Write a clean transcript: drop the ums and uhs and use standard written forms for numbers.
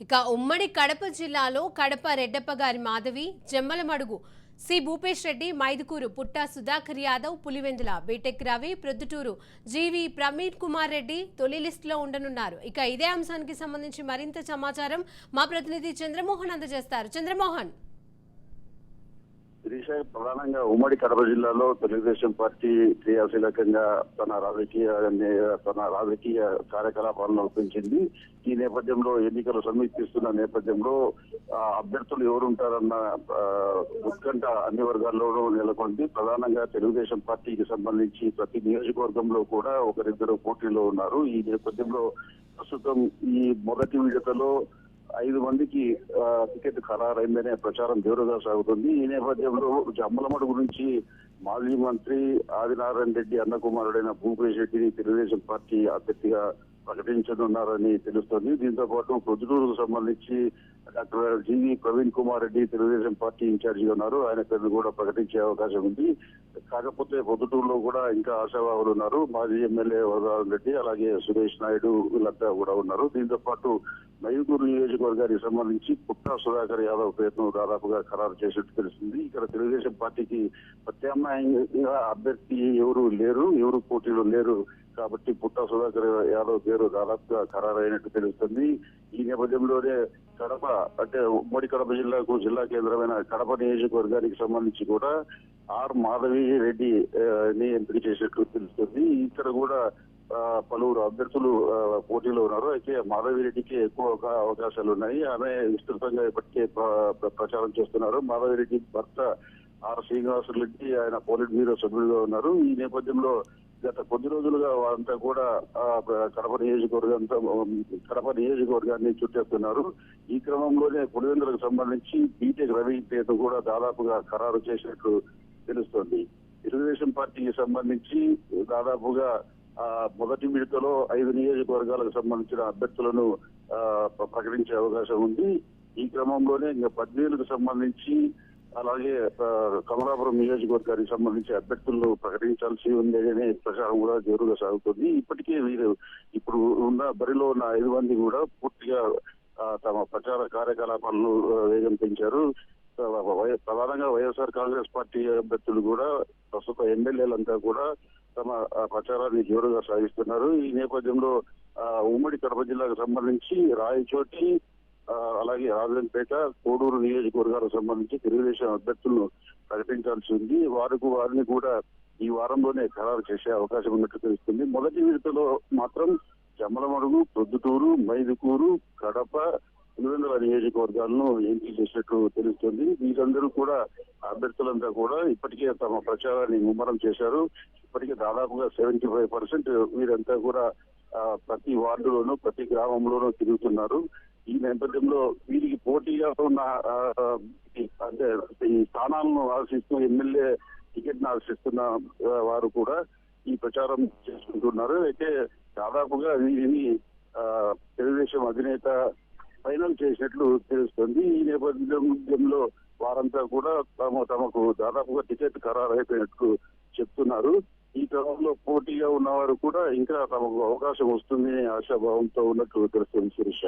ఇక ఉమ్మడి కడప జిల్లాలో కడప రెడ్డప్ప గారి మాధవి, జమ్మలమడుగు సి భూపేష్ రెడ్డి, మైదుకూరు పుట్టా సుధాకర్ యాదవ్, పులివెందుల బీటెక్ రవి, ప్రొద్దుటూరు జీవి ప్రమీణ్ కుమార్ రెడ్డి తొలి లిస్టులో ఉండనున్నారు. ఇక ఇదే అంశానికి సంబంధించి మరింత సమాచారం మా ప్రతినిధి చంద్రమోహన్ అందజేస్తారు. చంద్రమోహన్. ప్రధానంగా ఉమ్మడి కడప జిల్లాలో తెలుగుదేశం పార్టీ క్రియాశీలకంగా తన రాజకీయ కార్యకలాపాలను పెంచింది. ఈ నేపథ్యంలో ఎన్నికలు సమీపిస్తున్న నేపథ్యంలో అభ్యర్థులు ఎవరుంటారన్న ఉత్కంఠ అన్ని వర్గాల్లోనూ నెలకొంది. ప్రధానంగా తెలుగుదేశం పార్టీకి సంబంధించి ప్రతి నియోజకవర్గంలో కూడా ఒకరిద్దరు పోటీలో ఉన్నారు. ఈ నేపథ్యంలో ప్రస్తుతం ఈ మొదటి విడతలో 5 మందికి టికెట్ ఖరారైందనే ప్రచారం జోరుగా సాగుతుంది. ఈ నేపథ్యంలో జమ్మలమడుగు నుంచి మాజీ మంత్రి ఆదినారాయణ రెడ్డి అన్న కుమారుడైన భూపేష్ రెడ్డిని తెలుగుదేశం పార్టీ అభ్యర్థిగా ప్రకటించనున్నారని తెలుస్తోంది. దీంతో పాటు ప్రొద్దుటూరుకు సంబంధించి డాక్టర్ జీవి ప్రవీణ్ కుమార్ రెడ్డి తెలుగుదేశం పార్టీ ఇన్ఛార్జిగా ఉన్నారు. ఆయన పేరును కూడా ప్రకటించే అవకాశం ఉంది. కాకపోతే పొద్దుటూరులో కూడా ఇంకా ఆశావాహులు ఉన్నారు. మాజీ ఎమ్మెల్యే వరదారాయణ రెడ్డి, అలాగే సురేష్ నాయుడు వీళ్ళంతా కూడా ఉన్నారు. దీంతో పాటు మైదుకూరు నియోజకవర్గానికి సంబంధించి పుట్టా సుధాకర్ యాదవ్ పేరును దాదాపుగా ఖరారు చేసినట్టు తెలుస్తుంది. ఇక్కడ తెలుగుదేశం పార్టీకి ప్రత్యామ్నాయంగా అభ్యర్థి ఎవరు పోటీలో లేరు కాబట్టి పుట్టా సుధాకర్ యాదవ్ పేరు దాదాపుగా ఖరారైనట్టు తెలుస్తుంది. ఈ నేపథ్యంలోనే కడప అంటే ఉమ్మడి కడప జిల్లా కేంద్రమైన కడప నియోజకవర్గానికి సంబంధించి కూడా ఆర్ మాధవి రెడ్డి ని ఎంపిక చేసినట్లు తెలుస్తుంది. ఇక్కడ కూడా పలువురు అభ్యర్థులు పోటీలో ఉన్నారు. అయితే మాధవి రెడ్డికి ఎక్కువ అవకాశాలు ఉన్నాయి. ఆమె విస్తృతంగా ఇప్పటికే ప్రచారం చేస్తున్నారు. మాధవి రెడ్డి భర్త ఆర్ శ్రీనివాసరెడ్డి ఆయన పోలిట్ బ్యూరో సభ్యులుగా ఉన్నారు. ఈ నేపథ్యంలో గత కొద్ది రోజులుగా వారంతా కూడా కడప నియోజకవర్గాన్ని చుట్టేస్తున్నారు. ఈ క్రమంలోనే పులివెందులకు సంబంధించి బీటెక్ రవి పేరు కూడా దాదాపుగా ఖరారు చేసినట్లు తెలుస్తోంది. తెలుగుదేశం పార్టీకి సంబంధించి దాదాపుగా మొదటి విడతలో 5 నియోజకవర్గాలకు సంబంధించిన అభ్యర్థులను ప్రకటించే అవకాశం ఉంది. ఈ క్రమంలోనే ఇంకా 17కు సంబంధించి అలాగే కమలాపురం నియోజకవర్గానికి సంబంధించి అభ్యర్థులను ప్రకటించాల్సి ఉందనే ప్రచారం కూడా జోరుగా సాగుతుంది. ఇప్పటికే వీరు ఇప్పుడు బరిలో ఉన్న 5 మంది కూడా పూర్తిగా తమ ప్రచార కార్యకలాపాలను వేగం పెంచారు. ప్రధానంగా వైఎస్ఆర్ కాంగ్రెస్ పార్టీ అభ్యర్థులు కూడా ప్రస్తుత ఎమ్మెల్యేలంతా కూడా తమ ప్రచారాన్ని జోరుగా సాగిస్తున్నారు. ఈ నేపథ్యంలో ఉమ్మడి కడప జిల్లాకు సంబంధించి రాయచోటి అలాగే రాజంపేట, కోడూరు నియోజకవర్గాలకు సంబంధించి తెలుగుదేశం అభ్యర్థులను ప్రకటించాల్సి ఉంది. వారిని కూడా ఈ వారంలోనే ఖరారు చేసే అవకాశం ఉన్నట్టు తెలుస్తుంది. మొదటి విడతలో మాత్రం జమ్మలమడుగు, ప్రొద్దుటూరు, మైదుకూరు, కడప, పులివెందుల నియోజకవర్గాలను ఎంపిక చేసినట్టు తెలుస్తుంది. వీరందరూ కూడా అభ్యర్థులంతా కూడా ఇప్పటికే తమ ప్రచారాన్ని ముమ్మరం చేశారు. ఇప్పటికే దాదాపుగా 75% వీరంతా కూడా ప్రతి వార్డులోనూ ప్రతి గ్రామంలోనూ తిరుగుతున్నారు. ఈ నేపథ్యంలో వీరికి పోటీగా ఉన్న అంటే ఈ స్థానాలను ఆశిస్తూ ఎమ్మెల్యే టికెట్ ఆశిస్తున్న వారు కూడా ఈ ప్రచారం చేసుకుంటున్నారు. అయితే దాదాపుగా వీరిని తెలుగుదేశం అధినేత ఫైనల్ చేసినట్లు తెలుస్తుంది. ఈ నేపథ్యంలో వారంతా కూడా తమకు దాదాపుగా టికెట్ ఖరారు అయిపోయినట్లు చెప్తున్నారు. ఈ క్రమంలో పోటీగా ఉన్నవారు కూడా ఇంకా తమకు అవకాశం వస్తుందనే ఆశాభావంతో ఉన్నట్లు తెలుస్తుంది శిరీష.